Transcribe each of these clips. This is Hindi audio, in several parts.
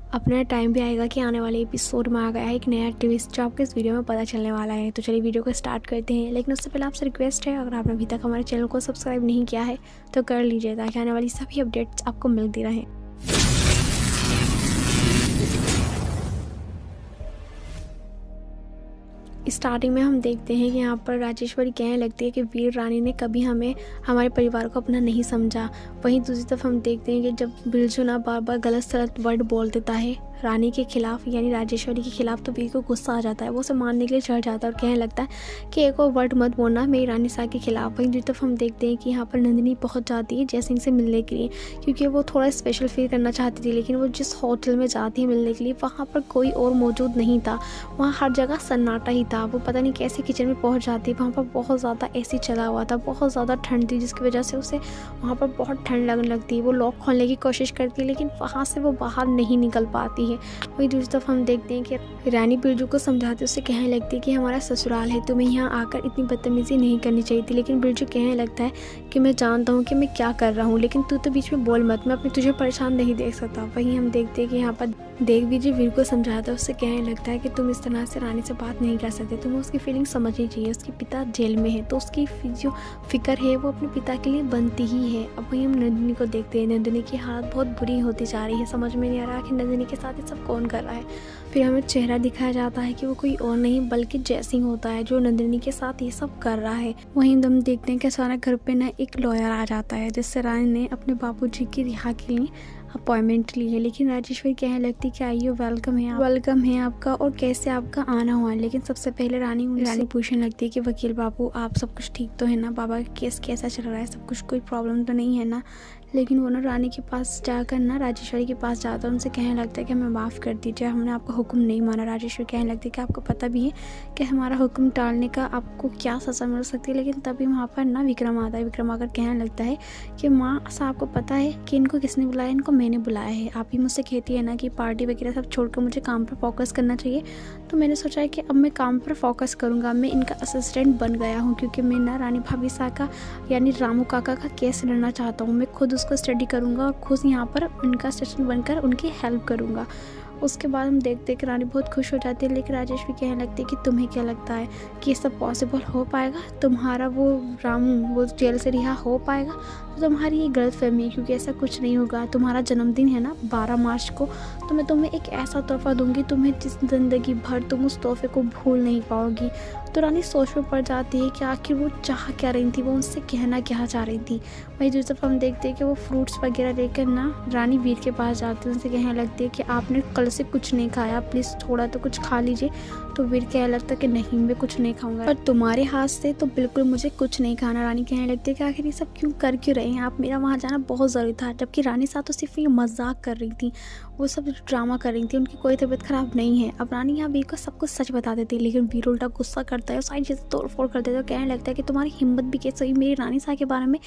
अपना टाइम भी आएगा कि आने वाले एपिसोड में आ गया है एक नया ट्विस्ट जो आपको इस वीडियो में पता चलने वाला है। तो चलिए वीडियो को स्टार्ट करते हैं, लेकिन उससे पहले आपसे रिक्वेस्ट है, अगर आपने अभी तक हमारे चैनल को सब्सक्राइब नहीं किया है तो कर लीजिए ताकि आने वाली सभी अपडेट्स आपको मिलती रहें। स्टार्टिंग में हम देखते हैं कि यहाँ पर राजेश्वरी कहने लगती है कि वीर रानी ने कभी हमें हमारे परिवार को अपना नहीं समझा। वहीं दूसरी तरफ हम देखते हैं कि जब बिरजू ना बार बार गलत सलत वर्ड बोल देता है रानी के खिलाफ यानी राजेश्वरी के खिलाफ, तो वीर को गुस्सा आ जाता है। वो उसे मारने के लिए चढ़ जाता है और कहने लगता है कि एक और वर्ड मत बोलना मेरी रानी सा के खिलाफ। वहीं दूसरी तरफ हम देखते हैं कि यहाँ पर नंदिनी पहुँच जाती है जयसिंह से मिलने के लिए, क्योंकि वो थोड़ा स्पेशल फील करना चाहती थी। लेकिन वो जिस होटल में जाती है मिलने के लिए वहाँ पर कोई और मौजूद नहीं था, वहाँ हर जगह सन्नाटा ही था। वो पता नहीं कैसे किचन में पहुँच जाती है, वहाँ पर बहुत ज़्यादा एसी चला हुआ था, बहुत ज़्यादा ठंड थी जिसकी वजह से उसे वहाँ पर बहुत ठंड लगने लगती है। वो लॉक खोलने की कोशिश करती है लेकिन वहाँ से वो बाहर नहीं निकल पाती है। वहीं दूसरी तरफ हम देखते हैं कि रानी बिरजू को समझाते उसे कहने लगती है कि हमारा ससुराल है, तुम्हें यहाँ आकर इतनी बदतमीजी नहीं करनी चाहिए थी। लेकिन बिरजू कहने लगता है कि मैं जानता हूँ कि मैं क्या कर रहा हूँ, लेकिन तू तो बीच में बोल मत, मैं अपनी तुझे परेशान नहीं देख सकता। वहीं हम देखते हैं कि यहाँ पर देववीर जी वीर को समझाता है, उससे कहने लगता है कि तुम इस तरह से रानी से बात नहीं कर सकते, तुम्हें उसकी फीलिंग समझनी चाहिए। उसके पिता जेल में है तो उसकी जो फिक्र है वो अपने पिता के लिए बनती ही है। अब वहीं हम नंदिनी को देखते हैं, नंदिनी की हालत बहुत बुरी होती जा रही है, समझ में नहीं आ रहा कि नंदिनी के साथ ये सब कौन कर रहा है। फिर हमें चेहरा दिखाया जाता है कि वो कोई और नहीं बल्कि जयसिंह होता है जो नंदिनी के साथ ये सब कर रहा है। वहीं हम देखते हैं कि अचानक घर पे ना एक लॉयर आ जाता है जिससे रानी ने अपने बाबूजी की रिहा के लिए अपॉइंटमेंट ली है। लेकिन राजेश्वरी कहने लगती कि आइए वेलकम है आपका और कैसे आपका आना हुआ है। लेकिन सबसे पहले रानी पूछने लगती है कि वकील बाबू आप सब कुछ ठीक तो है ना, बाबा का केस कैसा चल रहा है, सब कुछ कोई प्रॉब्लम तो नहीं है ना। लेकिन वो ना रानी के पास जाकर ना राजेश्वरी के पास जाता है, उनसे कहने लगता है कि हमें माफ़ कर दीजिए, हमने आपका हुक्म नहीं माना। राजेश्वरी कहने लगती है कि आपको पता भी है कि हमारा हुक्म टालने का आपको क्या सज़ा मिल सकती है। लेकिन तभी वहाँ पर ना विक्रम आता है। विक्रम आकर कहने लगता है कि माँ ऐसा आपको पता है कि इनको किसने बुलाया, इनको मैंने बुलाया है। आप ही मुझसे कहती है ना कि पार्टी वगैरह सब छोड़कर मुझे काम पर फोकस करना चाहिए, तो मैंने सोचा है कि अब मैं काम पर फोकस करूँगा। मैं इनका असिस्टेंट बन गया हूँ क्योंकि मैं ना रानी भाभी सा का यानी रामू काका का केस लड़ना चाहता हूँ। मैं खुद उसको स्टडी करूँगा और खुद यहाँ पर उनका असिस्टेंट बनकर उनकी हेल्प करूँगा। उसके बाद हम देखते हैं कि रानी बहुत खुश हो जाती है। लेकिन राजेश्वरी कहने लगती है कि तुम्हें क्या लगता है कि ये सब पॉसिबल हो पाएगा, तुम्हारा वो रामू वो जेल से रिहा हो पाएगा? तो तुम्हारी ये गलत फहमी है क्योंकि ऐसा कुछ नहीं होगा। तुम्हारा जन्मदिन है ना 12 मार्च को, तो मैं तुम्हें एक ऐसा तोहफा दूंगी तुम्हें जिस ज़िंदगी भर तुम उस तोहफे को भूल नहीं पाओगी। तो रानी सोच में पड़ जाती है कि आखिर वो चाह क्या रही थी, वो उनसे कहना क्या चाह रही थी। वहीं दूसरी तरफ हम देखते हैं कि वो फ्रूट्स वगैरह लेकर ना रानी वीर के पास जाती है, उनसे कहने लगती है कि आपने कल से कुछ नहीं खाया, प्लीज़ थोड़ा तो कुछ खा लीजिए। तो वीर कहने लगता है कि नहीं मैं कुछ नहीं खाऊंगा, पर तुम्हारे हाथ से तो बिल्कुल मुझे कुछ नहीं खाना। रानी कहने लगती है कि आखिर ये सब क्यों कर क्यों रहे हैं आप, मेरा वहाँ जाना बहुत ज़रूरी था। जबकि रानी साथ तो सिर्फ ये मजाक कर रही थी, वो सब ड्रामा कर रही थी, उनकी कोई तबीयत खराब नहीं है। अब रानी यहाँ वीर को सब कुछ सच बता देती है, लेकिन वीर उल्टा गुस्सा करता है और सारी चीज़ें तोड़ फोड़ कर देता है। कहने लगता है कि तुम्हारी हिम्मत भी कैसे हुई मेरी रानी सा के बारे में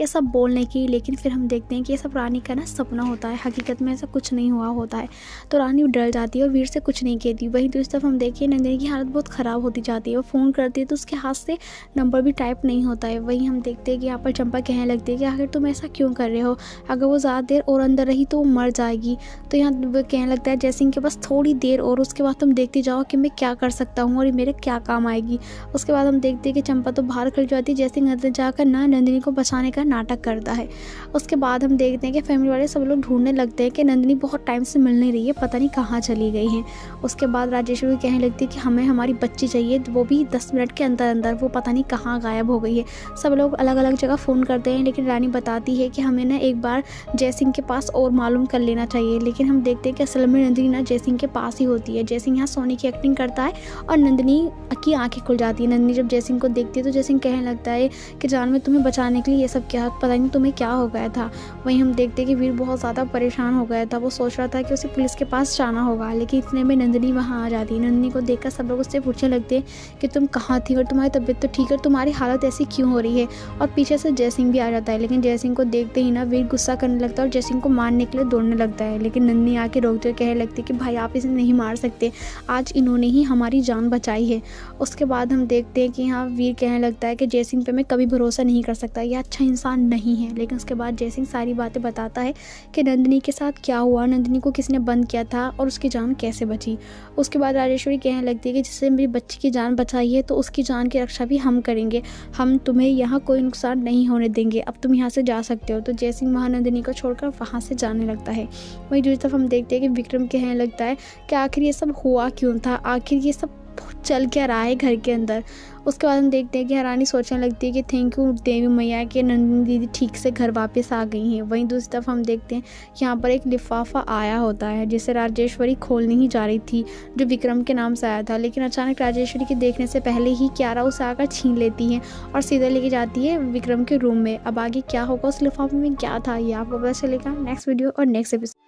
ये सब बोलने की। लेकिन फिर हम देखते हैं कि ये सब रानी का ना सपना होता है, हकीकत में ऐसा कुछ नहीं हुआ होता है। तो रानी डर जाती है और वीर से कुछ नहीं कहती। वहीं दूसरी तरफ हम देखिए नंदिनी की हालत बहुत ख़राब होती जाती है। वो फ़ोन करती है तो उसके हाथ से नंबर भी टाइप नहीं होता है। वहीं हम देखते हैं कि यहाँ पर चंपा कहने लगती है कि आखिर तुम ऐसा क्यों कर रहे हो, अगर वो ज़्यादा देर और अंदर रही तो वो मर जाएगी। तो यहाँ वो कहने लगता है जयसिंह के पास थोड़ी देर और उसके बाद तुम देखती जाओ कि मैं क्या कर सकता हूँ और ये मेरे क्या काम आएगी। उसके बाद हम देखते हैं कि चंपा तो बाहर खड़ी जाती है, जयसिंह अंदर जाकर ना नंदिनी को बचाने का नाटक करता है। उसके बाद हम देखते हैं कि फैमिली वाले सब लोग ढूंढने लगते हैं कि नंदिनी बहुत टाइम से मिल नहीं रही है, पता नहीं कहाँ चली गई है। उसके बाद राजेश्वरी कहने लगती है कि हमें हमारी बच्ची चाहिए, वो भी 10 मिनट के अंदर अंदर, वो पता नहीं कहाँ गायब हो गई है। सब लोग अलग अलग जगह फ़ोन करते हैं लेकिन रानी बताती है कि हमें ना एक बार जयसिंह के पास और मालूम कर लेना चाहिए। लेकिन हम देखते हैं कि असल में नंदिनी ना जयसिंह के पास ही होती है। जयसिंह यहाँ सोने की एक्टिंग करता है और नंदिनी की आंखें खुल जाती है। नंदिनी जब जयसिंह को देखती है तो जयसिंह कहने लगता है कि जान मैं तुम्हें बचाने के लिए ये सब क्या, पता नहीं तुम्हें क्या हो गया था। वहीं हम देखते हैं कि वीर बहुत ज़्यादा परेशान हो गया था, वो सोच रहा था कि उसे पुलिस के पास जाना होगा। लेकिन इतने में नंदिनी वहाँ आ जाती है। नंदिनी को देखकर सब लोग उससे पूछने लगते हैं कि तुम कहाँ थी और तुम्हारी तबीयत तो ठीक है, तुम्हारी हालत ऐसी क्यों हो रही है। और पीछे से जयसिंह भी आ जाता है। लेकिन जयसिंह को देखते ही ना वीर गुस्सा करने लगता है और जयसिंह को मारने के लिए दौड़ने लगता है। लेकिन नंदिनी आके रोकते हुए कहने लगती है कि भाई आप इसे नहीं मार सकते, आज इन्होंने ही हमारी जान बचाई है। उसके बाद हम देखते हैं कि यहाँ वीर कहने लगता है कि जयसिंह पे मैं कभी भरोसा नहीं कर सकता, यह अच्छा इंसान नहीं है। लेकिन उसके बाद जयसिंह सारी बातें बताता है कि नंदिनी के साथ क्या हुआ, नंदिनी को किसने बंद किया था, था और उसकी जान कैसे बची। उसके बाद राजेश्वरी कहने लगती है कि जिससे मेरी बच्ची की जान बचाई है तो उसकी जान की रक्षा भी हम करेंगे, हम तुम्हें यहाँ कोई नुकसान नहीं होने देंगे, अब तुम यहाँ से जा सकते हो। तो जयसिंह महानंदिनी को छोड़कर वहाँ से जाने लगता है। वहीं दूसरी तरफ हम देखते हैं कि विक्रम कहने लगता है कि आखिर ये सब हुआ क्यों था, आखिर ये सब चल क्या रहा है घर के अंदर। उसके बाद हम देखते हैं कि रानी सोचने लगती है कि थैंक यू देवी मैया कि नंदिनी दीदी ठीक से घर वापस आ गई हैं। वहीं दूसरी तरफ हम देखते हैं कि यहाँ पर एक लिफाफा आया होता है जिसे राजेश्वरी खोलने ही जा रही थी, जो विक्रम के नाम से आया था, लेकिन अचानक राजेश्वरी के देखने से पहले ही क्यारा उसे आकर छीन लेती है और सीधे लेके जाती है विक्रम के रूम में। अब आगे क्या होगा उस लिफाफे में क्या था ये आपको पता चलेगा नेक्स्ट वीडियो और नेक्स्ट एपिसोड।